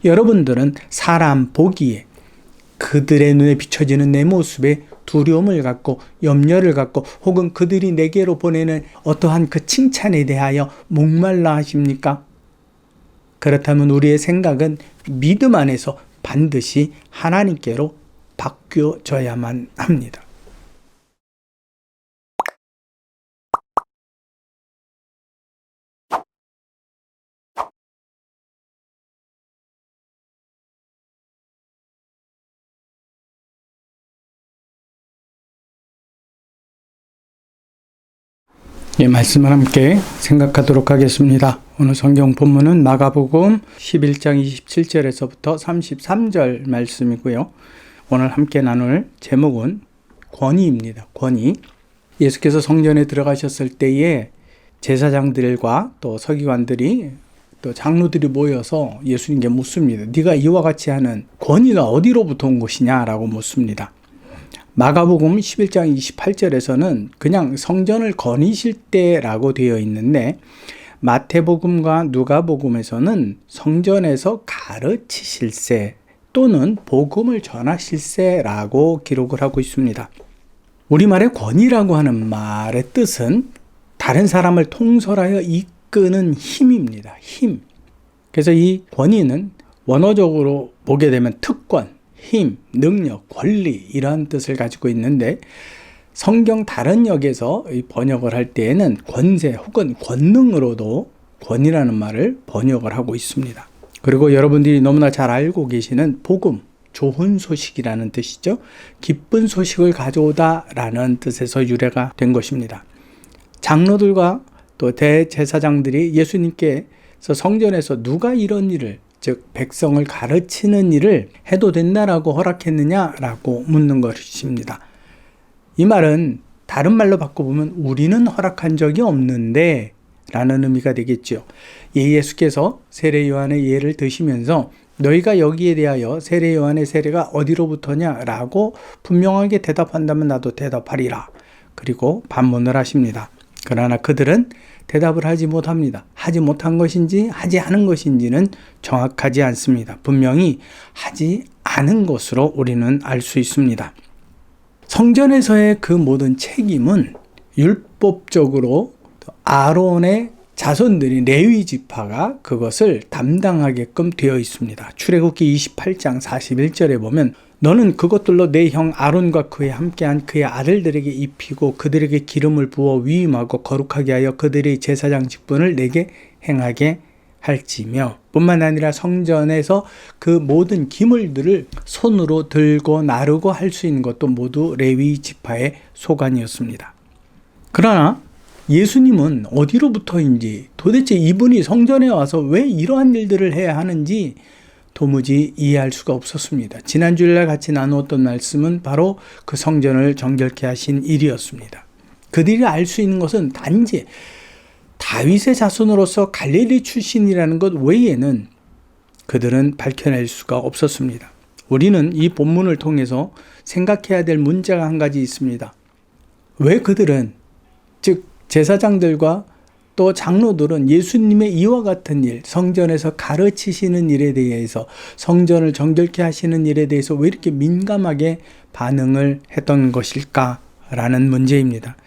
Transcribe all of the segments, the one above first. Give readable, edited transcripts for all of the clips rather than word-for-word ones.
여러분들은 사람 보기에 그들의 눈에 비춰지는 내 모습에 두려움을 갖고 염려를 갖고 혹은 그들이 내게로 보내는 어떠한 그 칭찬에 대하여 목말라 하십니까? 그렇다면 우리의 생각은 믿음 안에서 반드시 하나님께로 바뀌어져야만 합니다. 말씀을 함께 생각하도록 하겠습니다. 오늘 성경 본문은 마가복음 11장 27절에서부터 33절 말씀이고요. 오늘 함께 나눌 제목은 권위입니다. 권위. 예수께서 성전에 들어가셨을 때에 제사장들과 또 서기관들이 또 장로들이 모여서 예수님께 묻습니다. 네가 이와 같이 하는 권위가 어디로부터 온 것이냐 라고 묻습니다. 마가복음 11장 28절에서는 그냥 성전을 거니실 때라고 되어 있는데 마태복음과 누가복음에서는 성전에서 가르치실세 또는 복음을 전하실세라고 기록을 하고 있습니다. 우리말의 권위라고 하는 말의 뜻은 다른 사람을 통솔하여 이끄는 힘입니다. 힘. 그래서 이 권위는 원어적으로 보게 되면 특권, 힘, 능력, 권리 이러한 뜻을 가지고 있는데 성경 다른 역에서 번역을 할 때에는 권세 혹은 권능으로도 권이라는 말을 번역을 하고 있습니다. 그리고 여러분들이 너무나 잘 알고 계시는 복음, 좋은 소식이라는 뜻이죠. 기쁜 소식을 가져오다라는 뜻에서 유래가 된 것입니다. 장로들과 또 대제사장들이 예수님께서 성전에서 누가 이런 일을 즉 백성을 가르치는 일을 해도 된다라고 허락했느냐라고 묻는 것입니다. 이 말은 다른 말로 바꿔보면 우리는 허락한 적이 없는데 라는 의미가 되겠죠. 예수께서 세례 요한의 예를 드시면서 너희가 여기에 대하여 세례 요한의 세례가 어디로부터냐 라고 분명하게 대답한다면 나도 대답하리라. 그리고 반문을 하십니다. 그러나 그들은 대답을 하지 못합니다. 하지 못한 것인지 하지 않은 것인지는 정확하지 않습니다. 분명히 하지 않은 것으로 우리는 알 수 있습니다. 성전에서의 그 모든 책임은 율법적으로 아론의 자손들이 레위 지파가 그것을 담당하게끔 되어 있습니다. 출애굽기 28장 41절에 보면 너는 그것들로 내 형 아론과 그에 함께한 그의 아들들에게 입히고 그들에게 기름을 부어 위임하고 거룩하게 하여 그들의 제사장 직분을 내게 행하게 할지며 뿐만 아니라 성전에서 그 모든 기물들을 손으로 들고 나르고 할 수 있는 것도 모두 레위 지파의 소관이었습니다. 그러나 예수님은 어디로부터인지 도대체 이분이 성전에 와서 왜 이러한 일들을 해야 하는지 도무지 이해할 수가 없었습니다. 지난 주일날 같이 나누었던 말씀은 바로 그 성전을 정결케 하신 일이었습니다. 그들이 알 수 있는 것은 단지 다윗의 자손으로서 갈릴리 출신이라는 것 외에는 그들은 밝혀낼 수가 없었습니다. 우리는 이 본문을 통해서 생각해야 될 문제가 한 가지 있습니다. 왜 그들은 즉 제사장들과 또 장로들은 예수님의 이와 같은 일, 성전에서 가르치시는 일에 대해서 성전을 정결케 하시는 일에 대해서 왜 이렇게 민감하게 반응을 했던 것일까라는 문제입니다.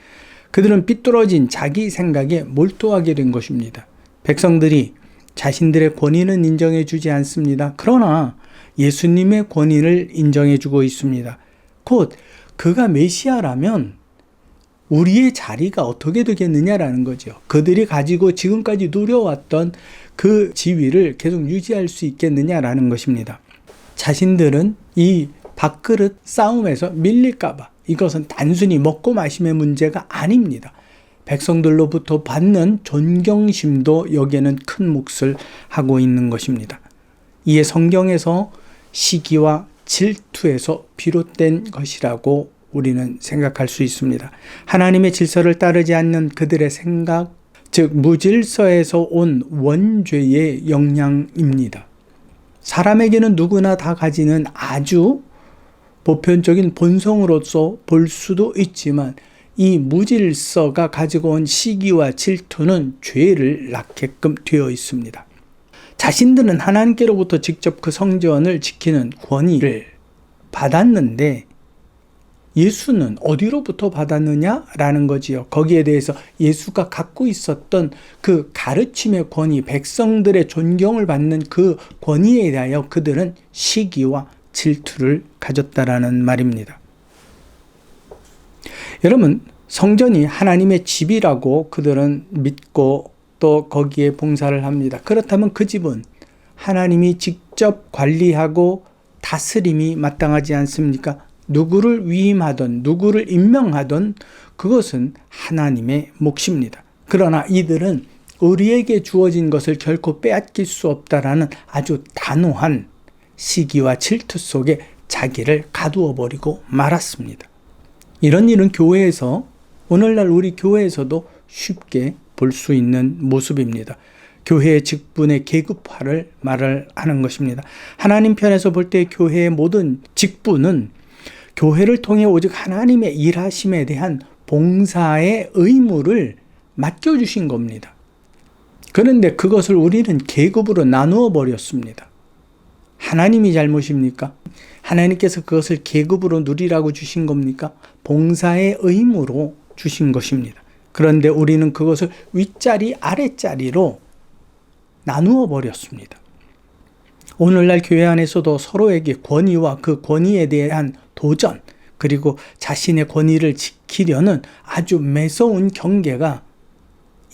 그들은 삐뚤어진 자기 생각에 몰두하게 된 것입니다. 백성들이 자신들의 권위는 인정해 주지 않습니다. 그러나 예수님의 권위를 인정해 주고 있습니다. 곧 그가 메시아라면 우리의 자리가 어떻게 되겠느냐라는 거죠. 그들이 가지고 지금까지 누려왔던 그 지위를 계속 유지할 수 있겠느냐라는 것입니다. 자신들은 이 밥그릇 싸움에서 밀릴까봐 이것은 단순히 먹고 마심의 문제가 아닙니다. 백성들로부터 받는 존경심도 여기에는 큰 몫을 하고 있는 것입니다. 이에 성경에서 시기와 질투에서 비롯된 것이라고 우리는 생각할 수 있습니다. 하나님의 질서를 따르지 않는 그들의 생각, 즉 무질서에서 온 원죄의 영향입니다. 사람에게는 누구나 다 가지는 아주 보편적인 본성으로서 볼 수도 있지만 이 무질서가 가지고 온 시기와 질투는 죄를 낳게끔 되어 있습니다. 자신들은 하나님께로부터 직접 그 성전을 지키는 권위를 받았는데 예수는 어디로부터 받았느냐라는 거지요. 거기에 대해서 예수가 갖고 있었던 그 가르침의 권위, 백성들의 존경을 받는 그 권위에 대하여 그들은 시기와 질투를 가졌다라는 말입니다. 여러분, 성전이 하나님의 집이라고 그들은 믿고 또 거기에 봉사를 합니다. 그렇다면 그 집은 하나님이 직접 관리하고 다스림이 마땅하지 않습니까? 누구를 위임하든 누구를 임명하든 그것은 하나님의 몫입니다. 그러나 이들은 우리에게 주어진 것을 결코 빼앗길 수 없다라는 아주 단호한 시기와 질투 속에 자기를 가두어 버리고 말았습니다. 이런 일은 교회에서, 오늘날 우리 교회에서도 쉽게 볼 수 있는 모습입니다. 교회의 직분의 계급화를 말을 하는 것입니다. 하나님 편에서 볼 때 교회의 모든 직분은 교회를 통해 오직 하나님의 일하심에 대한 봉사의 의무를 맡겨주신 겁니다. 그런데 그것을 우리는 계급으로 나누어 버렸습니다. 하나님이 잘못입니까? 하나님께서 그것을 계급으로 누리라고 주신 겁니까? 봉사의 의무로 주신 것입니다. 그런데 우리는 그것을 윗자리, 아랫자리로 나누어 버렸습니다. 오늘날 교회 안에서도 서로에게 권위와 그 권위에 대한 도전, 그리고 자신의 권위를 지키려는 아주 매서운 경계가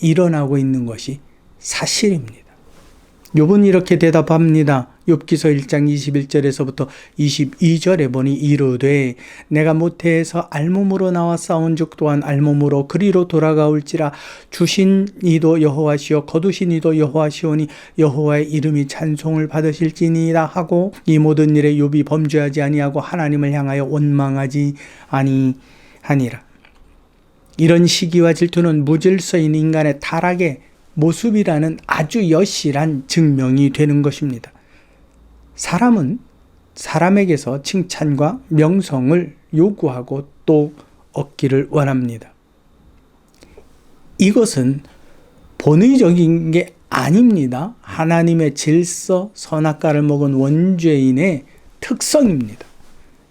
일어나고 있는 것이 사실입니다. 욥은 이렇게 대답합니다. 욥기서 1장 21절에서부터 22절에 보니 이르되 내가 모태에서 알몸으로 나와 싸운즉 또한 알몸으로 그리로 돌아가올지라 주신 이도 여호와시요 거두신 이도 여호와시오니 여호와의 이름이 찬송을 받으실지니이다 하고 이 모든 일에 욥이 범죄하지 아니하고 하나님을 향하여 원망하지 아니하니라. 이런 시기와 질투는 무질서인 인간의 타락의 모습이라는 아주 여실한 증명이 되는 것입니다. 사람은 사람에게서 칭찬과 명성을 요구하고 또 얻기를 원합니다. 이것은 본의적인 게 아닙니다. 하나님의 질서, 선악과를 먹은 원죄인의 특성입니다.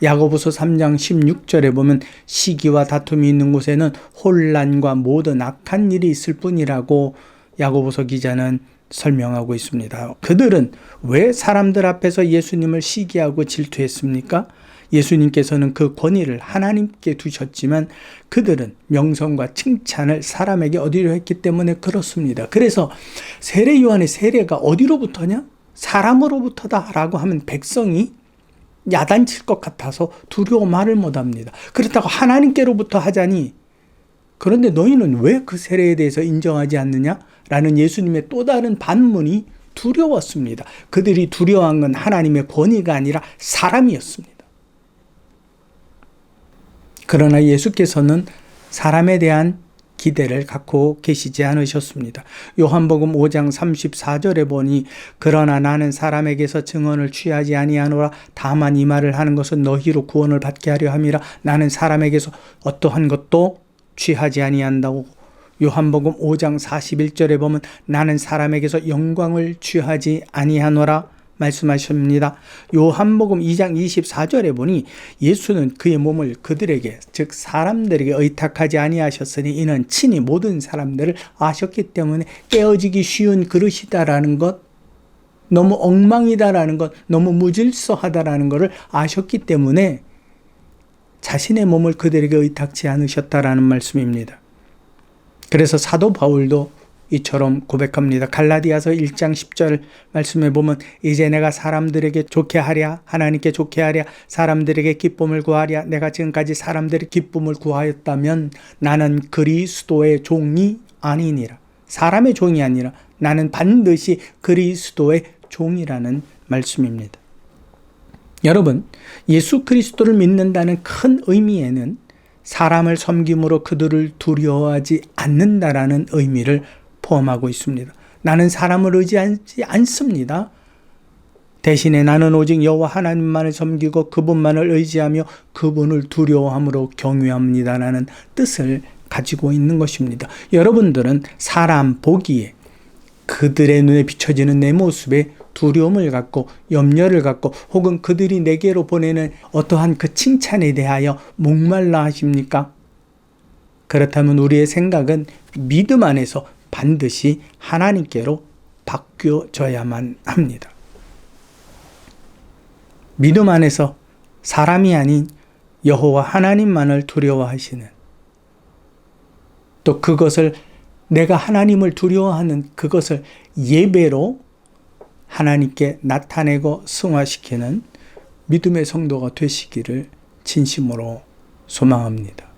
야고보서 3장 16절에 보면 시기와 다툼이 있는 곳에는 혼란과 모든 악한 일이 있을 뿐이라고 야고보서 기자는 설명하고 있습니다. 그들은 왜 사람들 앞에서 예수님을 시기하고 질투했습니까? 예수님께서는 그 권위를 하나님께 두셨지만 그들은 명성과 칭찬을 사람에게 얻으려 했기 때문에 그렇습니다. 그래서 세례 요한의 세례가 어디로부터냐? 사람으로부터다 라고 하면 백성이 야단칠 것 같아서 두려워 말을 못합니다. 그렇다고 하나님께로부터 하자니 그런데 너희는 왜 그 세례에 대해서 인정하지 않느냐? 라는 예수님의 또 다른 반문이 두려웠습니다. 그들이 두려워한 건 하나님의 권위가 아니라 사람이었습니다. 그러나 예수께서는 사람에 대한 기대를 갖고 계시지 않으셨습니다. 요한복음 5장 34절에 보니 그러나 나는 사람에게서 증언을 취하지 아니하노라 다만 이 말을 하는 것은 너희로 구원을 받게 하려 함이라 나는 사람에게서 어떠한 것도 취하지 아니한다고. 요한복음 5장 41절에 보면 나는 사람에게서 영광을 취하지 아니하노라 말씀하십니다. 요한복음 2장 24절에 보니 예수는 그의 몸을 그들에게 즉 사람들에게 의탁하지 아니하셨으니 이는 친히 모든 사람들을 아셨기 때문에 깨어지기 쉬운 그릇이다라는 것, 너무 엉망이다라는 것, 너무 무질서하다라는 것을 아셨기 때문에 자신의 몸을 그들에게 의탁지 않으셨다라는 말씀입니다. 그래서 사도 바울도 이처럼 고백합니다. 갈라디아서 1장 10절 말씀에 보면 이제 내가 사람들에게 좋게 하랴 하나님께 좋게 하랴 사람들에게 기쁨을 구하랴 내가 지금까지 사람들의 기쁨을 구하였다면 나는 그리스도의 종이 아니니라. 사람의 종이 아니라 나는 반드시 그리스도의 종이라는 말씀입니다. 여러분, 예수 그리스도를 믿는다는 큰 의미에는 사람을 섬김으로 그들을 두려워하지 않는다라는 의미를 포함하고 있습니다. 나는 사람을 의지하지 않습니다. 대신에 나는 오직 여호와 하나님만을 섬기고 그분만을 의지하며 그분을 두려워함으로 경외합니다라는 뜻을 가지고 있는 것입니다. 여러분들은 사람 보기에 그들의 눈에 비춰지는 내 모습에 두려움을 갖고 염려를 갖고 혹은 그들이 내게로 보내는 어떠한 그 칭찬에 대하여 목말라 하십니까? 그렇다면 우리의 생각은 믿음 안에서 반드시 하나님께로 바뀌어져야만 합니다. 믿음 안에서 사람이 아닌 여호와 하나님만을 두려워하시는, 또 그것을 내가 하나님을 두려워하는 그것을 예배로 하나님께 나타내고 승화시키는 믿음의 성도가 되시기를 진심으로 소망합니다.